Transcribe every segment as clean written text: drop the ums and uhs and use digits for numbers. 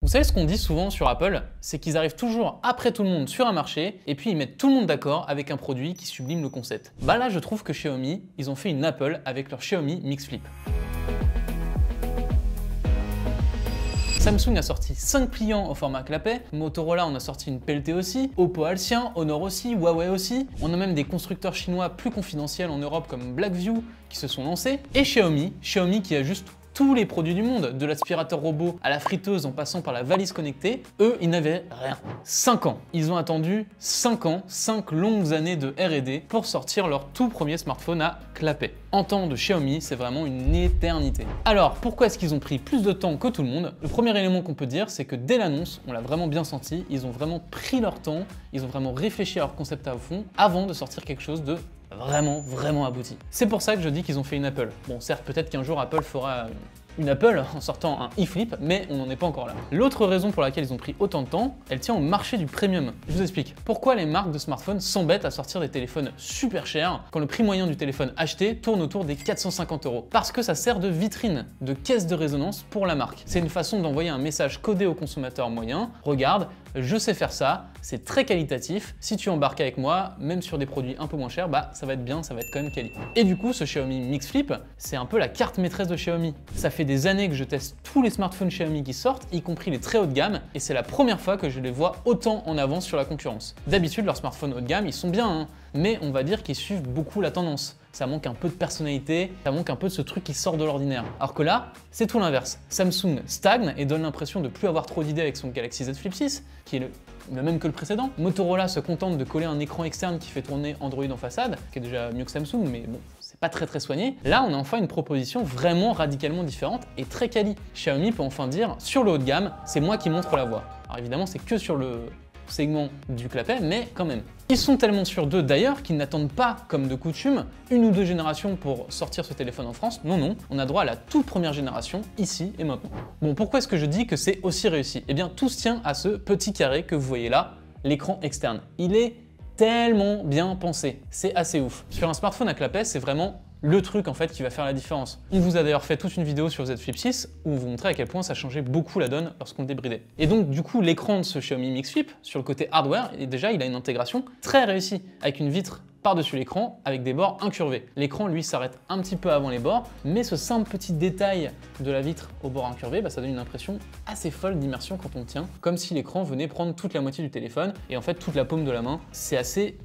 Vous savez ce qu'on dit souvent sur Apple, c'est qu'ils arrivent toujours après tout le monde sur un marché et puis ils mettent tout le monde d'accord avec un produit qui sublime le concept. Bah là je trouve que Xiaomi, ils ont fait une Apple avec leur Xiaomi Mix Flip. Samsung a sorti 5 pliants au format clapet, Motorola en a sorti une pelletée aussi, Oppo a le sien, Honor aussi, Huawei aussi. On a même des constructeurs chinois plus confidentiels en Europe comme Blackview qui se sont lancés. Et Xiaomi qui a juste tous les produits du monde, de l'aspirateur robot à la friteuse en passant par la valise connectée, eux, ils n'avaient rien. 5 ans. Ils ont attendu 5 ans, 5 longues années de R&D pour sortir leur tout premier smartphone à clapet. En temps de Xiaomi, c'est vraiment une éternité. Alors, pourquoi est-ce qu'ils ont pris plus de temps que tout le monde? Le premier élément qu'on peut dire, c'est que dès l'annonce, on l'a vraiment bien senti, ils ont vraiment pris leur temps, ils ont vraiment réfléchi à leur concept à fond avant de sortir quelque chose de vraiment abouti. C'est pour ça que je dis qu'ils ont fait une Apple. Bon, certes, peut-être qu'un jour Apple fera une Apple en sortant un e-flip, mais on n'en est pas encore là. L'autre raison pour laquelle ils ont pris autant de temps, elle tient au marché du premium. Je vous explique. Pourquoi les marques de smartphones s'embêtent à sortir des téléphones super chers quand le prix moyen du téléphone acheté tourne autour des 450 €? Parce que ça sert de vitrine, de caisse de résonance pour la marque. C'est une façon d'envoyer un message codé au consommateur moyen. Regarde, je sais faire ça, c'est très qualitatif. Si tu embarques avec moi, même sur des produits un peu moins chers, bah ça va être bien, ça va être quand même quali. Et du coup, ce Xiaomi Mix Flip, c'est un peu la carte maîtresse de Xiaomi. Ça fait des années que je teste tous les smartphones Xiaomi qui sortent, y compris les très haut de gamme, et c'est la première fois que je les vois autant en avance sur la concurrence. D'habitude, leurs smartphones haut de gamme, ils sont bien, hein, mais on va dire qu'ils suivent beaucoup la tendance. Ça manque un peu de personnalité, ça manque un peu de ce truc qui sort de l'ordinaire. Alors que là, c'est tout l'inverse. Samsung stagne et donne l'impression de plus avoir trop d'idées avec son Galaxy Z Flip 6, qui est le même que le précédent. Motorola se contente de coller un écran externe qui fait tourner Android en façade, qui est déjà mieux que Samsung, mais bon, c'est pas très soigné. Là, on a enfin une proposition vraiment radicalement différente et très quali. Xiaomi peut enfin dire, sur le haut de gamme, c'est moi qui montre la voie. Alors évidemment, c'est que sur le segment du clapet, mais quand même. Ils sont tellement sûrs d'eux d'ailleurs qu'ils n'attendent pas, comme de coutume, une ou deux générations pour sortir ce téléphone en France. Non, on a droit à la toute première génération, ici et maintenant. Bon, pourquoi est-ce que je dis que c'est aussi réussi? Eh bien, tout se tient à ce petit carré que vous voyez là, l'écran externe. Il est tellement bien pensé, c'est assez ouf. Sur un smartphone à clapet, c'est vraiment le truc en fait qui va faire la différence. On vous a d'ailleurs fait toute une vidéo sur Z Flip 6 où on vous montrait à quel point ça changeait beaucoup la donne lorsqu'on le débridait. Et donc du coup l'écran de ce Xiaomi Mix Flip, sur le côté hardware, et déjà il a une intégration très réussie, avec une vitre par-dessus l'écran avec des bords incurvés. L'écran lui s'arrête un petit peu avant les bords, mais ce simple petit détail de la vitre au bord incurvé, bah, ça donne une impression assez folle d'immersion quand on le tient, comme si l'écran venait prendre toute la moitié du téléphone et en fait toute la paume de la main. C'est assez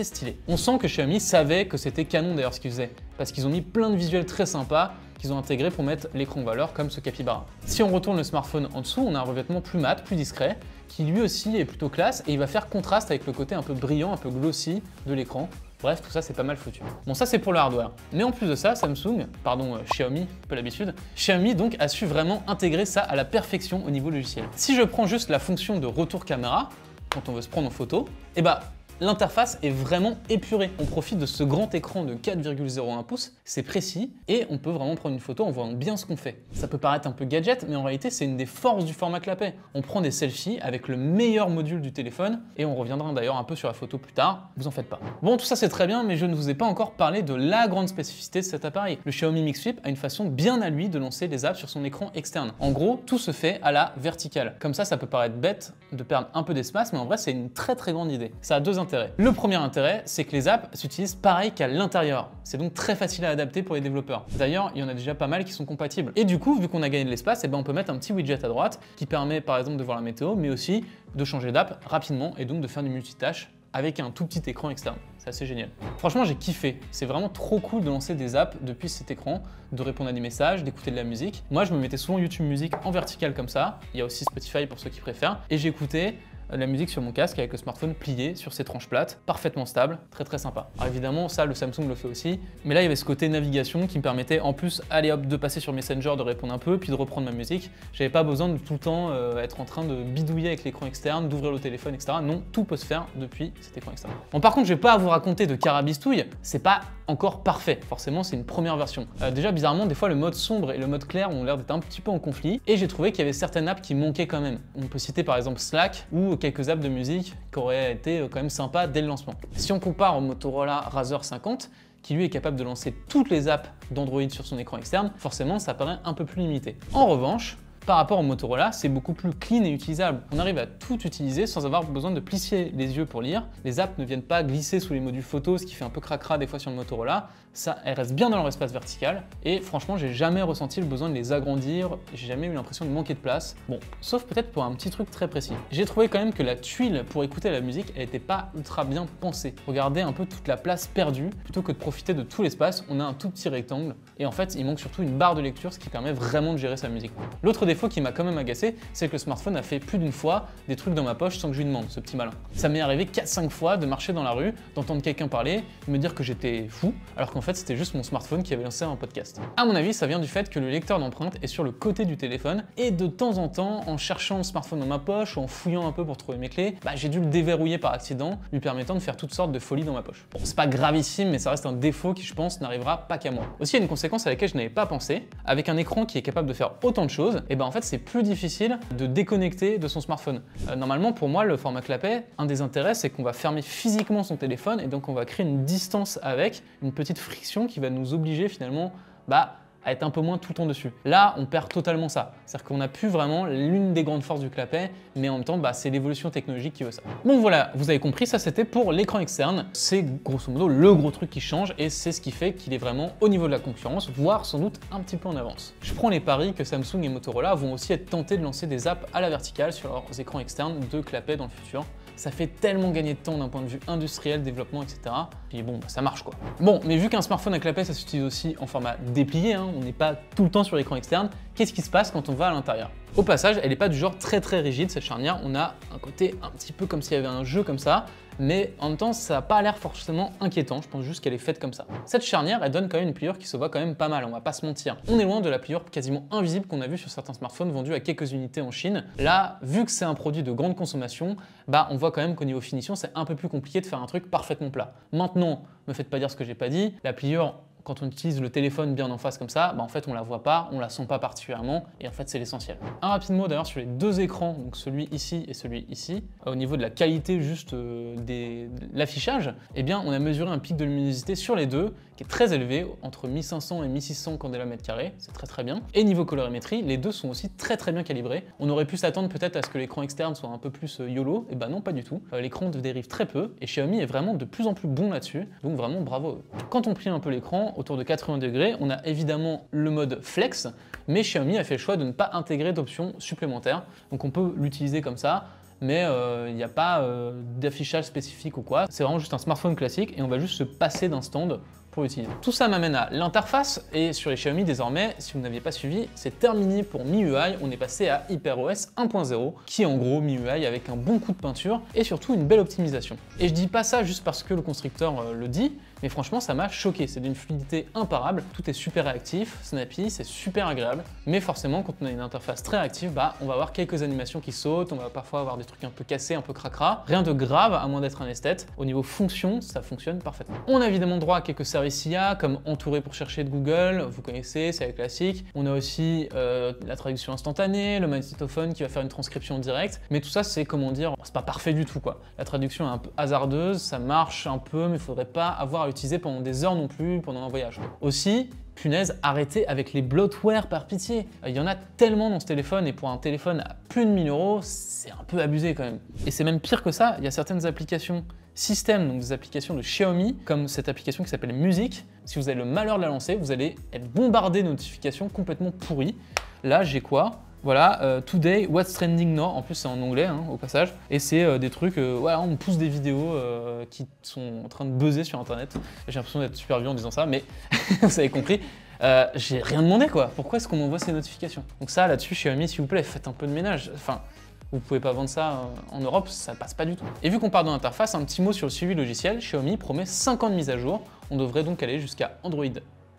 stylé. On sent que Xiaomi savait que c'était canon d'ailleurs ce qu'ils faisaient, parce qu'ils ont mis plein de visuels très sympas qu'ils ont intégrés pour mettre l'écran en valeur comme ce capybara. Si on retourne le smartphone en dessous, on a un revêtement plus mat, plus discret, qui lui aussi est plutôt classe et il va faire contraste avec le côté un peu brillant, un peu glossy de l'écran. Bref, tout ça c'est pas mal foutu. Bon, ça c'est pour le hardware. Mais en plus de ça, Xiaomi, un peu l'habitude, Xiaomi donc a su vraiment intégrer ça à la perfection au niveau logiciel. Si je prends juste la fonction de retour caméra, quand on veut se prendre en photo, et bah l'interface est vraiment épurée. On profite de ce grand écran de 4,01 pouces, c'est précis, et on peut vraiment prendre une photo en voyant bien ce qu'on fait. Ça peut paraître un peu gadget, mais en réalité c'est une des forces du format clapet. On prend des selfies avec le meilleur module du téléphone, et on reviendra d'ailleurs un peu sur la photo plus tard, vous en faites pas. Bon, tout ça c'est très bien, mais je ne vous ai pas encore parlé de la grande spécificité de cet appareil. Le Xiaomi Mix Flip a une façon bien à lui de lancer les apps sur son écran externe. En gros, tout se fait à la verticale. Comme ça peut paraître bête de perdre un peu d'espace, mais en vrai c'est une très grande idée. Ça a deux intérêts. Le premier intérêt, c'est que les apps s'utilisent pareil qu'à l'intérieur. C'est donc très facile à adapter pour les développeurs. D'ailleurs, il y en a déjà pas mal qui sont compatibles. Et du coup, vu qu'on a gagné de l'espace, on peut mettre un petit widget à droite qui permet par exemple de voir la météo, mais aussi de changer d'app rapidement et donc de faire du multitâche avec un tout petit écran externe. C'est assez génial. Franchement, j'ai kiffé. C'est vraiment trop cool de lancer des apps depuis cet écran, de répondre à des messages, d'écouter de la musique. Moi, je me mettais souvent YouTube Music en vertical comme ça. Il y a aussi Spotify pour ceux qui préfèrent. Et j'écoutais de la musique sur mon casque avec le smartphone plié sur ses tranches plates, parfaitement stable, très sympa. Alors évidemment, ça, le Samsung le fait aussi. Mais là, il y avait ce côté navigation qui me permettait en plus, allez hop, de passer sur Messenger, de répondre un peu, puis de reprendre ma musique. J'avais pas besoin de tout le temps être en train de bidouiller avec l'écran externe, d'ouvrir le téléphone, etc. Non, tout peut se faire depuis cet écran externe. Bon, par contre, je vais pas vous raconter de carabistouille, c'est pas encore parfait. Forcément, c'est une première version. Déjà, bizarrement, des fois, le mode sombre et le mode clair ont l'air d'être un petit peu en conflit, et j'ai trouvé qu'il y avait certaines apps qui manquaient quand même. On peut citer par exemple Slack ou quelques apps de musique qui auraient été quand même sympas dès le lancement. Si on compare au Motorola Razr 50, qui lui est capable de lancer toutes les apps d'Android sur son écran externe, forcément ça paraît un peu plus limité. En revanche, Par rapport au Motorola, c'est beaucoup plus clean et utilisable. On arrive à tout utiliser sans avoir besoin de plisser les yeux pour lire. Les apps ne viennent pas glisser sous les modules photo, ce qui fait un peu cracra des fois sur le Motorola. Ça, elles restent bien dans leur espace vertical. Et franchement, j'ai jamais ressenti le besoin de les agrandir. J'ai jamais eu l'impression de manquer de place. Bon, sauf peut-être pour un petit truc très précis. J'ai trouvé quand même que la tuile pour écouter la musique, elle n'était pas ultra bien pensée. Regardez un peu toute la place perdue. Plutôt que de profiter de tout l'espace, on a un tout petit rectangle. Et en fait, il manque surtout une barre de lecture, ce qui permet vraiment de gérer sa musique. L'autre défaut qui m'a quand même agacé, c'est que le smartphone a fait plus d'une fois des trucs dans ma poche sans que je lui demande, ce petit malin. Ça m'est arrivé 4-5 fois de marcher dans la rue, d'entendre quelqu'un parler, me dire que j'étais fou, alors qu'en fait c'était juste mon smartphone qui avait lancé un podcast. À mon avis, ça vient du fait que le lecteur d'empreintes est sur le côté du téléphone, et de temps en temps, en cherchant le smartphone dans ma poche ou en fouillant un peu pour trouver mes clés, j'ai dû le déverrouiller par accident, lui permettant de faire toutes sortes de folies dans ma poche. Bon, c'est pas gravissime, mais ça reste un défaut qui, je pense, n'arrivera pas qu'à moi. Aussi, il y a une conséquence à laquelle je n'avais pas pensé. Avec un écran qui est capable de faire autant de choses, et en fait, c'est plus difficile de déconnecter de son smartphone. Normalement, pour moi, le format clapet, un des intérêts, c'est qu'on va fermer physiquement son téléphone et donc on va créer une distance avec, une petite friction qui va nous obliger finalement à être un peu moins tout le temps dessus. Là, on perd totalement ça. C'est-à-dire qu'on n'a plus vraiment l'une des grandes forces du clapet, mais en même temps, c'est l'évolution technologique qui veut ça. Bon voilà, vous avez compris, ça c'était pour l'écran externe. C'est grosso modo le gros truc qui change et c'est ce qui fait qu'il est vraiment au niveau de la concurrence, voire sans doute un petit peu en avance. Je prends les paris que Samsung et Motorola vont aussi être tentés de lancer des apps à la verticale sur leurs écrans externes de clapet dans le futur. Ça fait tellement gagner de temps d'un point de vue industriel, développement, etc. Puis bon, ça marche quoi. Bon, mais vu qu'un smartphone à clapet, ça s'utilise aussi en format déplié, on n'est pas tout le temps sur l'écran externe, qu'est-ce qui se passe quand on va à l'intérieur? Au passage, elle n'est pas du genre très rigide cette charnière, on a un côté un petit peu comme s'il y avait un jeu comme ça, mais en même temps, ça n'a pas l'air forcément inquiétant, je pense juste qu'elle est faite comme ça. Cette charnière, elle donne quand même une pliure qui se voit quand même pas mal, on va pas se mentir. On est loin de la pliure quasiment invisible qu'on a vue sur certains smartphones vendus à quelques unités en Chine. Là, vu que c'est un produit de grande consommation, on voit quand même qu'au niveau finition, c'est un peu plus compliqué de faire un truc parfaitement plat. Maintenant, me faites pas dire ce que j'ai pas dit, la pliure, quand on utilise le téléphone bien en face comme ça, en fait on la voit pas, on la sent pas particulièrement et en fait c'est l'essentiel. Un rapide mot d'ailleurs sur les deux écrans, donc celui ici et celui ici, au niveau de la qualité juste de l'affichage, on a mesuré un pic de luminosité sur les deux qui est très élevé, entre 1500 et 1600 candela mètre carré, c'est très bien. Et niveau colorimétrie, les deux sont aussi très bien calibrés. On aurait pu s'attendre peut-être à ce que l'écran externe soit un peu plus YOLO, et non pas du tout. L'écran dérive très peu et Xiaomi est vraiment de plus en plus bon là-dessus, donc vraiment bravo à eux. Quand on plie un peu l'écran, autour de 80 degrés, on a évidemment le mode flex, mais Xiaomi a fait le choix de ne pas intégrer d'options supplémentaires, donc on peut l'utiliser comme ça, mais il n'y a pas d'affichage spécifique ou quoi. C'est vraiment juste un smartphone classique et on va juste se passer d'un stand pour l'utiliser. Tout ça m'amène à l'interface et sur les Xiaomi désormais, si vous n'aviez pas suivi, c'est terminé pour MIUI, on est passé à HyperOS 1.0 qui est en gros MIUI avec un bon coup de peinture et surtout une belle optimisation. Et je dis pas ça juste parce que le constructeur le dit, mais franchement ça m'a choqué, c'est d'une fluidité imparable, tout est super réactif, snappy, c'est super agréable, mais forcément quand on a une interface très réactive, on va avoir quelques animations qui sautent, on va parfois avoir des trucs un peu cassés, un peu cracra, rien de grave à moins d'être un esthète. Au niveau fonction, ça fonctionne parfaitement. On a évidemment droit à quelques services IA comme Entouré pour chercher de Google, vous connaissez, c'est classique. On a aussi la traduction instantanée, le magnétophone qui va faire une transcription directe, mais tout ça c'est comment dire, c'est pas parfait du tout quoi. La traduction est un peu hasardeuse, ça marche un peu, mais il faudrait pas avoir à l'utiliser pendant des heures non plus, pendant un voyage. Aussi, punaise, arrêtez avec les bloatware par pitié. Il y en a tellement dans ce téléphone et pour un téléphone à plus de 1000 €, c'est un peu abusé quand même. Et c'est même pire que ça, il y a certaines applications système, donc des applications de Xiaomi, comme cette application qui s'appelle Music. Si vous avez le malheur de la lancer, vous allez être bombardé de notifications complètement pourries. Là, j'ai quoi? Voilà, Today, What's Trending Now, en plus c'est en anglais au passage, et c'est des trucs, on me pousse des vidéos qui sont en train de buzzer sur internet. J'ai l'impression d'être super vieux en disant ça, mais vous avez compris. J'ai rien demandé quoi, pourquoi est-ce qu'on m'envoie ces notifications? Donc ça là-dessus, Xiaomi s'il vous plaît, faites un peu de ménage, enfin, vous pouvez pas vendre ça en Europe, ça passe pas du tout. Et vu qu'on parle de l'interface, un petit mot sur le suivi logiciel, Xiaomi promet 5 ans de mise à jour, on devrait donc aller jusqu'à Android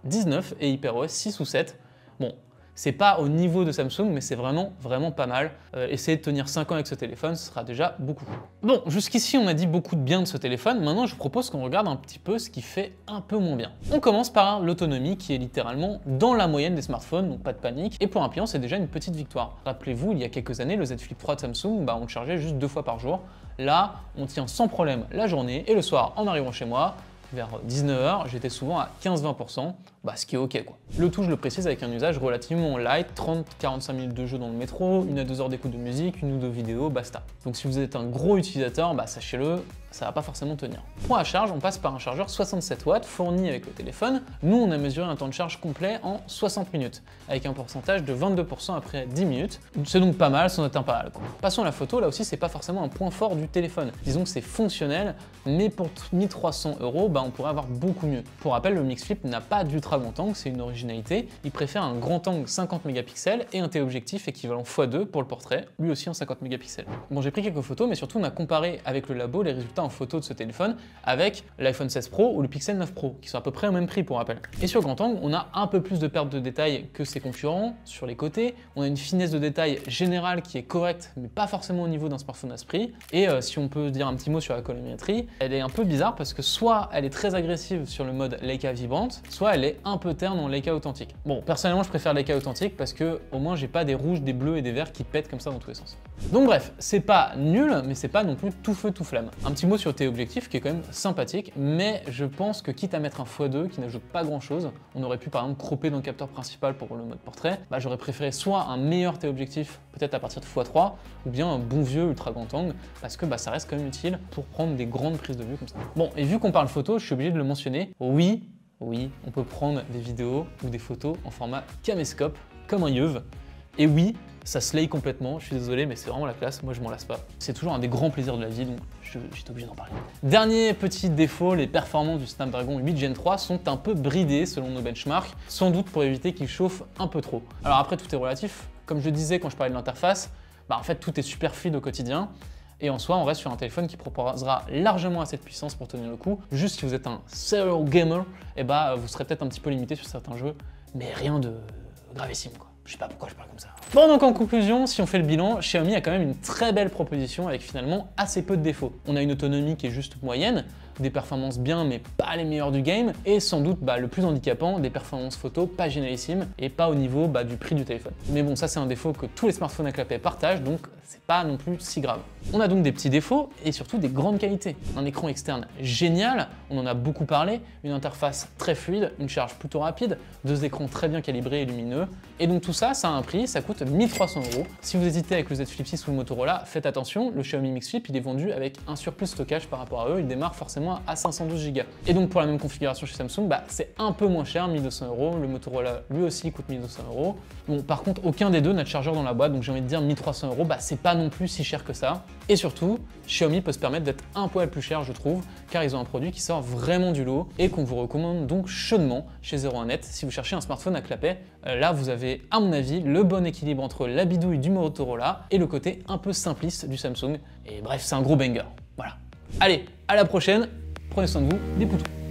19 et HyperOS 6 ou 7. Bon, c'est pas au niveau de Samsung, mais c'est vraiment pas mal. Essayez de tenir 5 ans avec ce téléphone, ce sera déjà beaucoup. Bon, jusqu'ici on a dit beaucoup de bien de ce téléphone, maintenant je vous propose qu'on regarde un petit peu ce qui fait un peu moins bien. On commence par l'autonomie qui est littéralement dans la moyenne des smartphones, donc pas de panique, et pour un client c'est déjà une petite victoire. Rappelez-vous, il y a quelques années, le Z Flip 3 de Samsung, on le chargeait juste 2 fois par jour. Là, on tient sans problème la journée, et le soir, en arrivant chez moi, vers 19 h, j'étais souvent à 15-20%. bah ce qui est ok quoi. Le tout, je le précise, avec un usage relativement light, 30-45 minutes de jeu dans le métro, 1 à 2 heures d'écoute de musique, 1 ou 2 vidéos, basta. Donc si vous êtes un gros utilisateur, bah sachez-le, ça va pas forcément tenir. Pour la charge, on passe par un chargeur 67 watts fourni avec le téléphone. Nous, on a mesuré un temps de charge complet en 60 minutes, avec un pourcentage de 22% après 10 minutes. C'est donc pas mal, c'en est un pas mal quoi. Passons à la photo, là aussi c'est pas forcément un point fort du téléphone. Disons que c'est fonctionnel, mais pour 1300 €, bah on pourrait avoir beaucoup mieux. Pour rappel, le Mix Flip n'a pas d'ultra grand angle, c'est une originalité. Il préfère un grand angle 50 mégapixels et un téléobjectif équivalent x2 pour le portrait, lui aussi en 50 mégapixels. Bon, j'ai pris quelques photos, mais surtout on a comparé avec le labo les résultats en photo de ce téléphone avec l'iPhone 16 Pro ou le Pixel 9 Pro, qui sont à peu près au même prix pour rappel. Et sur grand angle, on a un peu plus de perte de détails que ses concurrents sur les côtés. On a une finesse de détail générale qui est correcte, mais pas forcément au niveau d'un smartphone à ce prix. Et si on peut dire un petit mot sur la colorimétrie, elle est un peu bizarre parce que soit elle est très agressive sur le mode Leica vibrante, soit elle est un peu terne en Leica authentique. Bon, personnellement, je préfère Leica authentique parce que au moins j'ai pas des rouges, des bleus et des verts qui pètent comme ça dans tous les sens. Donc bref, c'est pas nul, mais c'est pas non plus tout feu tout flamme. Un petit mot sur le téléobjectif qui est quand même sympathique, mais je pense que quitte à mettre un x2 qui n'ajoute pas grand chose, on aurait pu par exemple cropper dans le capteur principal pour le mode portrait, bah j'aurais préféré soit un meilleur téléobjectif, peut-être à partir de x3, ou bien un bon vieux ultra grand angle, parce que bah, ça reste quand même utile pour prendre des grandes prises de vue comme ça. Bon, et vu qu'on parle photo, je suis obligé de le mentionner, oui, on peut prendre des vidéos ou des photos en format caméscope, comme un yeuve, et oui, ça slay complètement, je suis désolé, mais c'est vraiment la classe, moi je m'en lasse pas. C'est toujours un des grands plaisirs de la vie, donc j'étais obligé d'en parler. Dernier petit défaut, les performances du Snapdragon 8 Gen 3 sont un peu bridées selon nos benchmarks, sans doute pour éviter qu'il chauffe un peu trop. Alors après, tout est relatif. Comme je le disais quand je parlais de l'interface, bah en fait tout est super fluide au quotidien. Et en soi, on reste sur un téléphone qui proposera largement assez de puissance pour tenir le coup. Juste si vous êtes un serial gamer, et bah vous serez peut-être un petit peu limité sur certains jeux, mais rien de gravissime quoi. Je sais pas pourquoi je parle comme ça. Bon, donc en conclusion, si on fait le bilan, Xiaomi a quand même une très belle proposition avec finalement assez peu de défauts. On a une autonomie qui est juste moyenne, des performances bien mais pas les meilleures du game, et sans doute le plus handicapant, des performances photo pas génialissimes et pas au niveau du prix du téléphone. Mais bon, ça c'est un défaut que tous les smartphones à clapet partagent, donc c'est pas non plus si grave. On a donc des petits défauts et surtout des grandes qualités. Un écran externe génial, on en a beaucoup parlé, une interface très fluide, une charge plutôt rapide, 2 écrans très bien calibrés et lumineux, et donc tout ça, ça a un prix, ça coûte 1300 €. Si vous hésitez avec le Z Flip 6 ou le Motorola, faites attention, le Xiaomi Mix Flip il est vendu avec un surplus de stockage par rapport à eux, il démarre forcément à 512 Go. Et donc pour la même configuration chez Samsung, c'est un peu moins cher, 1200 €, le Motorola lui aussi coûte 1200 €. Bon, par contre, aucun des deux n'a de chargeur dans la boîte, donc j'ai envie de dire 1300 €, c'est pas non plus si cher que ça. Et surtout, Xiaomi peut se permettre d'être un poil plus cher, je trouve, car ils ont un produit qui sort vraiment du lot et qu'on vous recommande donc chaudement chez 01net si vous cherchez un smartphone à clapet. Là, vous avez, à mon avis, le bon équilibre entre la bidouille du Motorola et le côté un peu simpliste du Samsung. Et bref, c'est un gros banger. Voilà. Allez, à la prochaine, prenez soin de vous, des poutous.